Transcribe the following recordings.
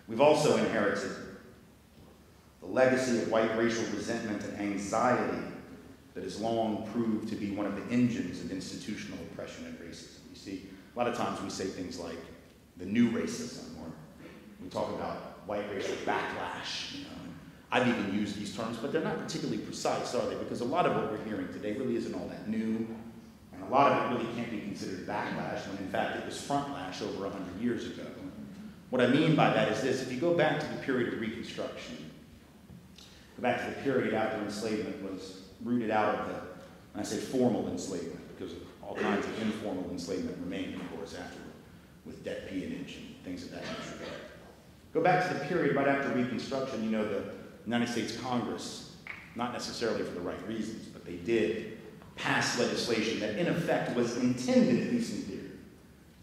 We've also inherited the legacy of white racial resentment and anxiety that has long proved to be one of the engines of institutional oppression and racism. You see, a lot of times we say things like the new racism, or we talk about white racial backlash. You know. I've even used these terms, but they're not particularly precise, are they? Because a lot of what we're hearing today really isn't all that new, and a lot of it really can't be considered backlash, when in fact it was frontlash over 100 years ago. What I mean by that is this: if you go back to the period of Reconstruction, go back to the period after enslavement was rooted out of the, and I say formal enslavement, because all kinds of informal enslavement remained, of course, after, with debt peonage and things of that nature. Go back to the period right after Reconstruction. You know, the United States Congress, not necessarily for the right reasons, but they did pass legislation that in effect was intended, at least in theory,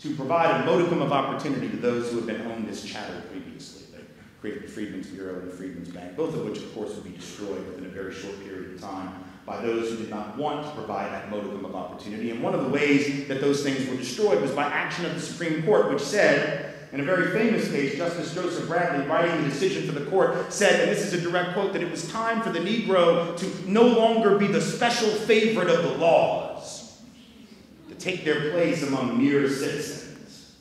to provide a modicum of opportunity to those who had been owned as chattel previously. They created the Freedmen's Bureau and the Freedmen's Bank, both of which, of course, would be destroyed within a very short period of time by those who did not want to provide that modicum of opportunity. And one of the ways that those things were destroyed was by action of the Supreme Court, which said, in a very famous case, Justice Joseph Bradley, writing the decision for the court, said, and this is a direct quote, that it was time for the Negro to no longer be the special favorite of the laws, to take their place among mere citizens.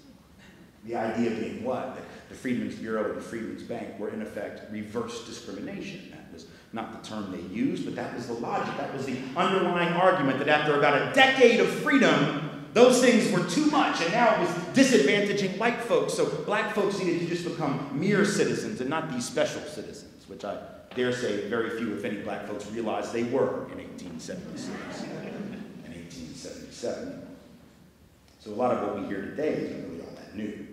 The idea being what? That the Freedmen's Bureau and the Freedmen's Bank were in effect reverse discrimination. That was not the term they used, but that was the logic. That was the underlying argument, that after about a decade of freedom, those things were too much, and now it was disadvantaging white folks. So black folks needed to just become mere citizens and not these special citizens, which I dare say very few, if any, black folks realized they were in 1876 and 1877. So a lot of what we hear today isn't really all that new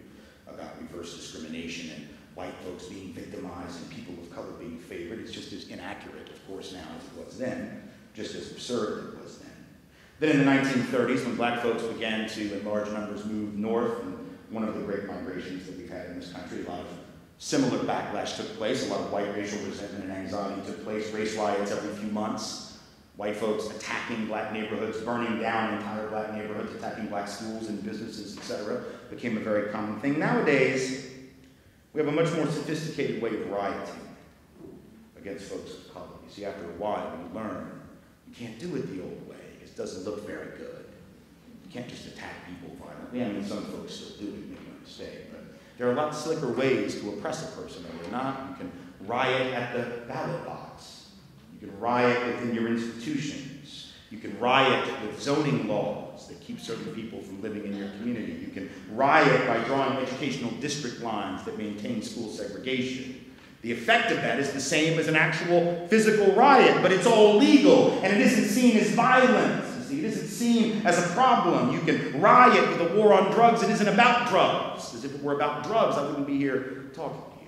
about reverse discrimination and white folks being victimized and people of color being favored. It's just as inaccurate, of course, now as it was then, just as absurd as it was then. Then in the 1930s, when black folks began to, in large numbers, move north, and one of the great migrations that we've had in this country, a lot of similar backlash took place, a lot of white racial resentment and anxiety took place, race riots every few months, white folks attacking black neighborhoods, burning down entire black neighborhoods, attacking black schools and businesses, etc., became a very common thing. Nowadays, we have a much more sophisticated way of rioting against folks of color. You see, after a while, you learn you can't do it the old way. It doesn't look very good. You can't just attack people violently. I mean, some folks still do it, make no mistake, but there are a lot slicker ways to oppress a person, are there not? You can riot at the ballot box. You can riot within your institutions. You can riot with zoning laws that keep certain people from living in your community. You can riot by drawing educational district lines that maintain school segregation. The effect of that is the same as an actual physical riot, but it's all legal, and it isn't seen as violence. You see, it isn't seen as a problem. You can riot with a war on drugs. It isn't about drugs. As if it were about drugs, I wouldn't be here talking to you.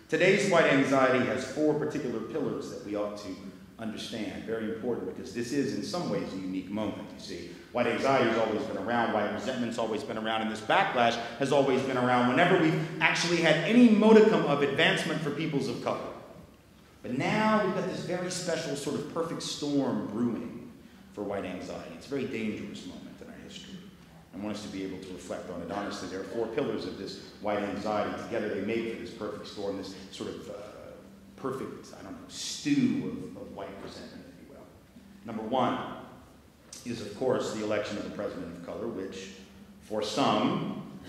Today's white anxiety has 4 particular pillars that we ought to understand. Very important, because this is, in some ways, a unique moment, you see. White anxiety has always been around, white resentment's always been around, and this backlash has always been around whenever we've actually had any modicum of advancement for peoples of color. But now we've got this very special sort of perfect storm brewing for white anxiety. It's a very dangerous moment in our history. I want us to be able to reflect on it honestly. There are 4 pillars of this white anxiety. Together they made for this perfect storm, this sort of perfect, I don't know, stew of white resentment, if you will. Number 1 is, of course, the election of the president of color, which, for some,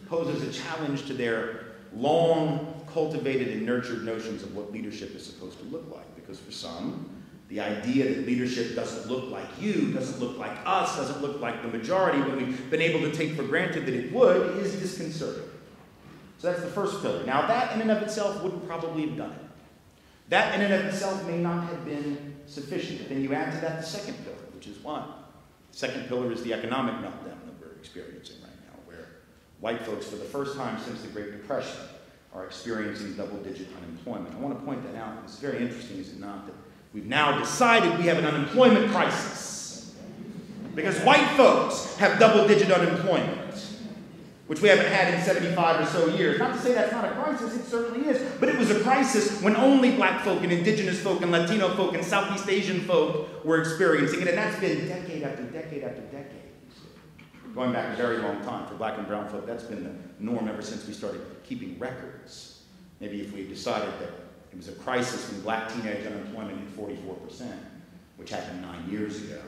poses a challenge to their long cultivated and nurtured notions of what leadership is supposed to look like. Because for some, the idea that leadership doesn't look like you, doesn't look like us, doesn't look like the majority when we've been able to take for granted that it would, is disconcerting. So that's the first pillar. Now, that in and of itself wouldn't probably have done it. That in and of itself may not have been sufficient. But then you add to that the second pillar, which is what? The second pillar is the economic meltdown that we're experiencing right now, where white folks, for the first time since the Great Depression, are experiencing double-digit unemployment. I want to point that out. It's very interesting, is it not, that we've now decided we have an unemployment crisis. Because white folks have double-digit unemployment, which we haven't had in 75 or so years. Not to say that's not a crisis, it certainly is, but it was a crisis when only black folk and indigenous folk and Latino folk and Southeast Asian folk were experiencing it, and that's been decade after decade after decade. going back a very long time. For black and brown folk, that's been the norm ever since we started keeping records. Maybe if we decided that it was a crisis when black teenage unemployment hit 44%, which happened 9 years ago,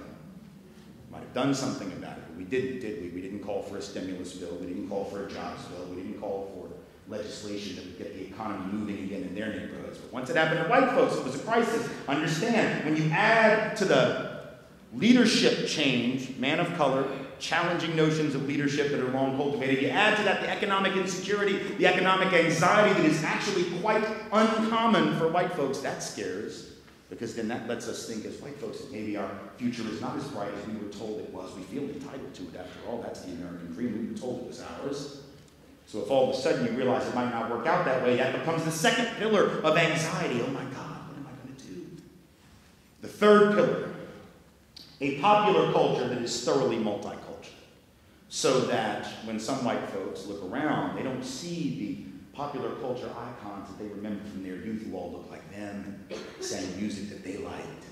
might have done something about it, but we didn't, did we? We didn't call for a stimulus bill, we didn't call for a jobs bill, we didn't call for legislation that would get the economy moving again in their neighborhoods. But once it happened to white folks, it was a crisis. Understand, when you add to the leadership change, man of color, challenging notions of leadership that are long cultivated, you add to that the economic insecurity, the economic anxiety that is actually quite uncommon for white folks, that scares. Because then that lets us think as white folks that maybe our future is not as bright as we were told it was. We feel entitled to it after all. That's the American dream. We were told it was ours. So if all of a sudden you realize it might not work out that way, that becomes the second pillar of anxiety. Oh my God, what am I going to do? The third pillar, a popular culture that is thoroughly multicultural. So that when some white folks look around, they don't see the popular culture icons that they remember from their youth who all look like them, and sang music that they liked,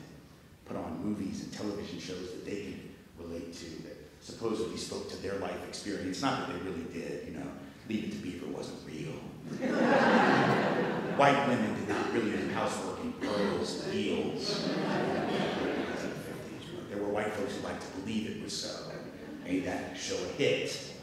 put on movies and television shows that they can relate to, that supposedly spoke to their life experience. Not that they really did, you know. Leave It to Beaver wasn't real. White women did not really do housework in pearls and heels. There were white folks who liked to believe it was so. Made that show a hit.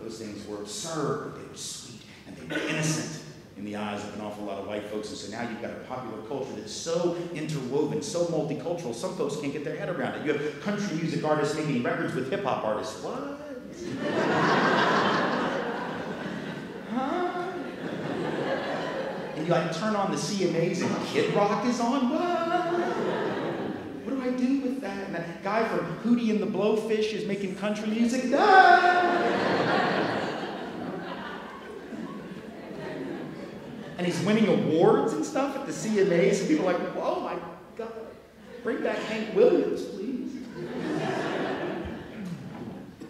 Those things were absurd, but they were sweet, and they were innocent in the eyes of an awful lot of white folks. And so now you've got a popular culture that's so interwoven, so multicultural, some folks can't get their head around it. You have country music artists making records with hip-hop artists. What? Huh? And you like turn on the CMAs and Kid Rock is on? What do I do with that? And that guy from Hootie and the Blowfish is making country music? And he's winning awards and stuff at the CMAs, and people are like, oh my God, bring back Hank Williams, please.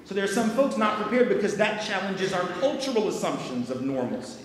So there are some folks not prepared because that challenges our cultural assumptions of normalcy.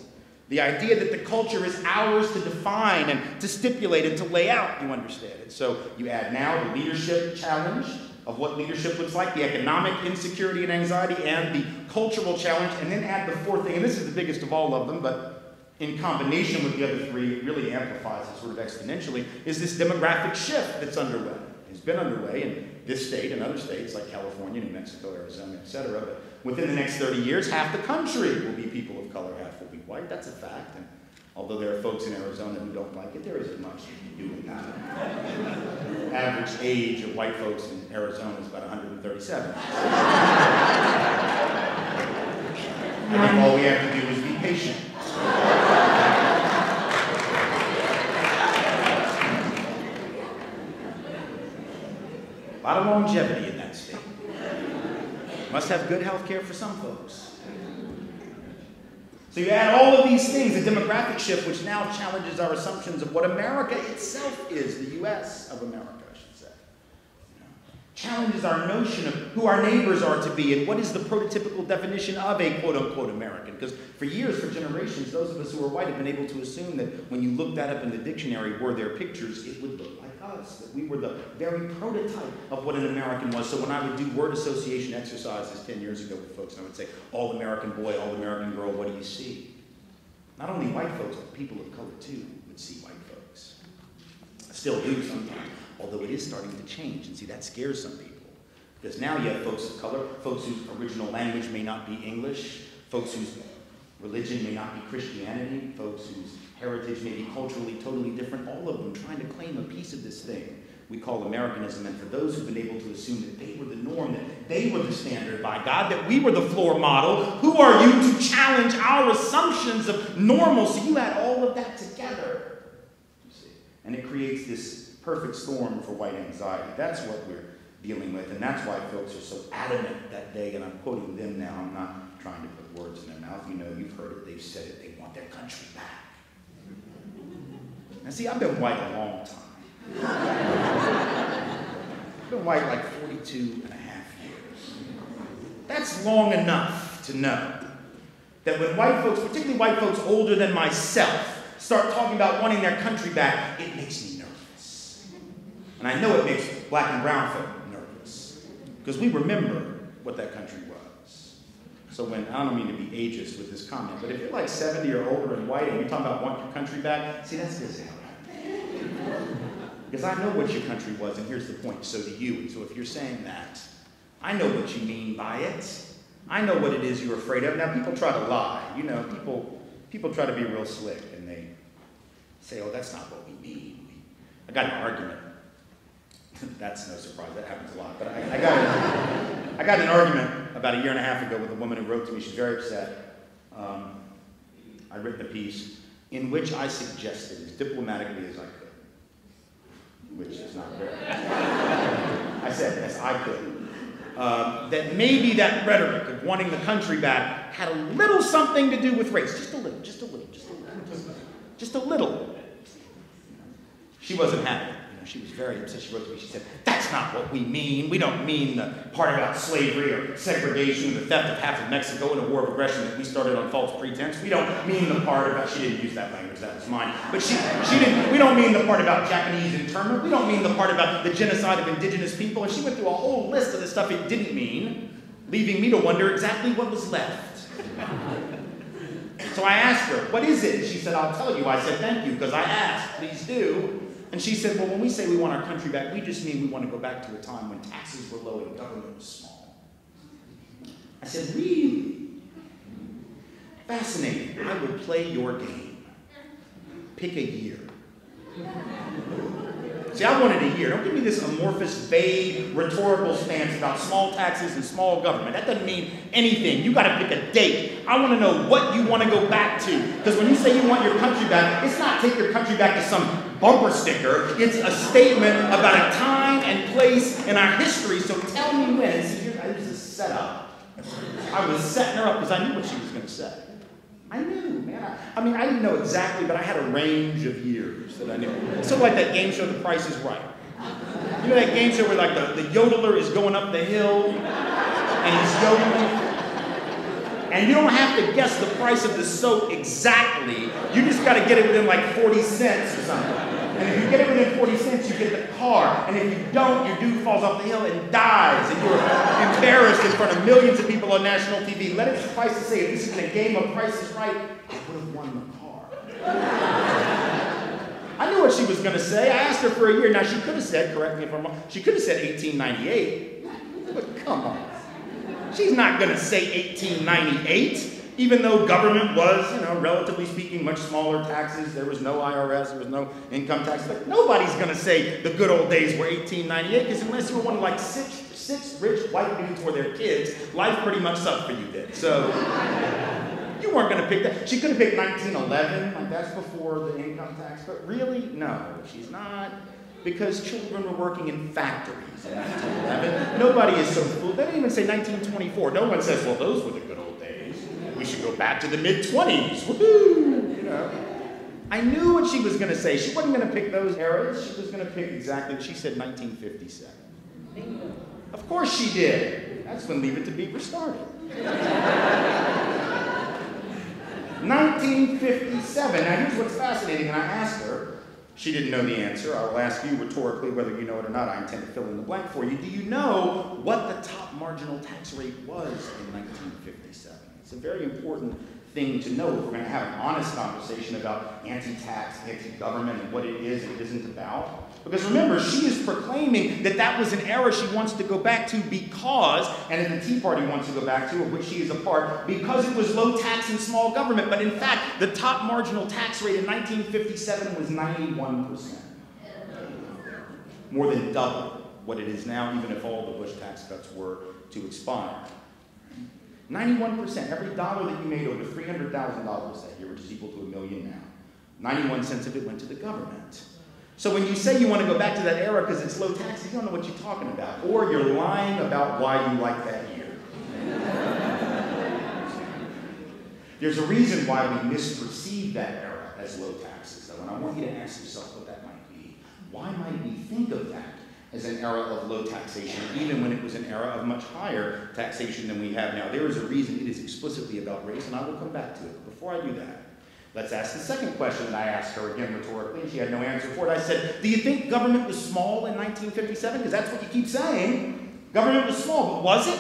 The idea that the culture is ours to define and to stipulate and to lay out, you understand it. So you add now the leadership challenge of what leadership looks like, the economic insecurity and anxiety, and the cultural challenge, and then add the fourth thing, and this is the biggest of all of them, but in combination with the other three, it really amplifies it sort of exponentially, is this demographic shift that's underway. It's been underway in this state and other states like California, New Mexico, Arizona, etc. But within the next 30 years, half the country will be people of color, half will be white. That's a fact. And although there are folks in Arizona who don't like it, there isn't much you can do about it. Average age of white folks in Arizona is about 137. I think all we have to do is be patient. A lot of longevity in that state. Must have good health care for some folks. So you add all of these things, a demographic shift which now challenges our assumptions of what America itself is, the U.S. of America, I should say. Challenges our notion of who our neighbors are to be and what is the prototypical definition of a quote-unquote American. Because for years, for generations, those of us who are white have been able to assume that when you looked that up in the dictionary, were their pictures, it would look like us, that we were the very prototype of what an American was. So when I would do word association exercises 10 years ago with folks, and I would say, all American boy, all American girl, what do you see? Not only white folks, but people of color too would see white folks. I still do sometimes, although it is starting to change. And see, that scares some people. Because now you have folks of color, folks whose original language may not be English, folks whose religion may not be Christianity, folks whose heritage may be culturally totally different, all of them trying to claim a piece of this thing we call Americanism. And for those who've been able to assume that they were the norm, that they were the standard by God, that we were the floor model, who are you to challenge our assumptions of normalcy? You add all of that together, you see, and it creates this perfect storm for white anxiety. That's what we're dealing with, and that's why folks are so adamant that day, and I'm quoting them now, I'm not trying to put words in their mouth. You know, you've heard it, they've said it, they want their country back. Now see, I've been white a long time. I've been white like 42 and a half years. That's long enough to know that when white folks, particularly white folks older than myself, start talking about wanting their country back, it makes me nervous. And I know it makes black and brown folk nervous. Because we remember what that country was. So when, I don't mean to be ageist with this comment, but if you're like 70 or older and white and you're talking about want your country back, see, that's Zavala. Because I know what your country was, and here's the point, so do you. And so if you're saying that, I know what you mean by it. I know what it is you're afraid of. Now, people try to lie. You know, people try to be real slick, and they say, oh, that's not what we mean. I got an argument. That's no surprise. That happens a lot. But I got an argument about a year and a half ago with a woman who wrote to me. She's very upset. I'd written a piece in which I suggested, as diplomatically as I could, which is not very. I said, as I could, that maybe that rhetoric of wanting the country back had a little something to do with race. Just a little, just a little, just a little, just a little. She wasn't happy. She was very upset. She wrote to me, she said, that's not what we mean. We don't mean the part about slavery or segregation, the theft of half of Mexico and a war of aggression that we started on false pretense. We don't mean the part about, she didn't use that language, that was mine. But we don't mean the part about Japanese internment. We don't mean the part about the genocide of indigenous people. And she went through a whole list of the stuff it didn't mean, leaving me to wonder exactly what was left. So I asked her, what is it? And she said, I'll tell you. I said, thank you, because I asked, please do. And she said, well, when we say we want our country back, we just mean we want to go back to a time when taxes were low and government was small. I said, really? Fascinating. I would play your game. Pick a year. See, I wanted a year. Don't give me this amorphous, vague, rhetorical stance about small taxes and small government. That doesn't mean anything. You got to pick a date. I want to know what you want to go back to. Because when you say you want your country back, it's not take your country back to some bumper sticker. It's a statement about a time and place in our history. So tell me when. See, it was a setup. I was setting her up because I knew what she was going to say. I knew, man. I mean, I didn't know exactly, but I had a range of years that I knew. It's sort of like that game show, The Price is Right. You know that game show where like the yodeler is going up the hill and he's yodeling? And you don't have to guess the price of the soap exactly. You just got to get it within like 40 cents or something. And if you get it within 40 cents, you get the car. And if you don't, your dude falls off the hill and dies. And you're embarrassed in front of millions of people on national TV. Let it suffice to say, if this is a game of Price is Right, I would have won the car. I knew what she was going to say. I asked her for a year. Now, she could have said, correct me if I'm wrong, she could have said 1898. But come on. She's not going to say 1898. Even though government was, you know, relatively speaking, much smaller taxes, there was no IRS, there was no income tax. Like, nobody's going to say the good old days were 1898, because unless you were one of like six rich white dudes or their kids, life pretty much sucked for you then. So you weren't going to pick that. She could have picked 1911, like that's before the income tax, but really, no, she's not. Because children were working in factories in 1911. Nobody is so foolish. They didn't even say 1924. No one says, well, those were the good old days. We should go back to the mid-20s. Woohoo! You know. I knew what she was going to say. She wasn't going to pick those eras. She was going to pick exactly, she said 1957. Of course she did. That's when Leave It to Beaver started. 1957. Now here's what's fascinating, and I asked her, she didn't know the answer. I will ask you rhetorically whether you know it or not. I intend to fill in the blank for you. Do you know what the top marginal tax rate was in 1957? It's a very important thing to know if we're going to have an honest conversation about anti-tax, anti-government, and what it is and isn't about. Because remember, she is proclaiming that that was an era she wants to go back to because, and that the Tea Party wants to go back to, of which she is a part, because it was low tax and small government. But in fact, the top marginal tax rate in 1957 was 91%. More than double what it is now, even if all the Bush tax cuts were to expire. 91%. Every dollar that you made over $300,000 that year, which is equal to $1 million now, 91 cents of it went to the government. So when you say you want to go back to that era because it's low tax, you don't know what you're talking about. Or you're lying about why you like that year. There's a reason why we misperceive that era as low taxes, though, and I want you to ask yourself what that might be. Why might we think of that as an era of low taxation, even when it was an era of much higher taxation than we have now? There is a reason. It is explicitly about race, and I will come back to it. But before I do that, let's ask the second question that I asked her, again rhetorically, and she had no answer for it. I said, do you think government was small in 1957? Because that's what you keep saying. Government was small, but was it?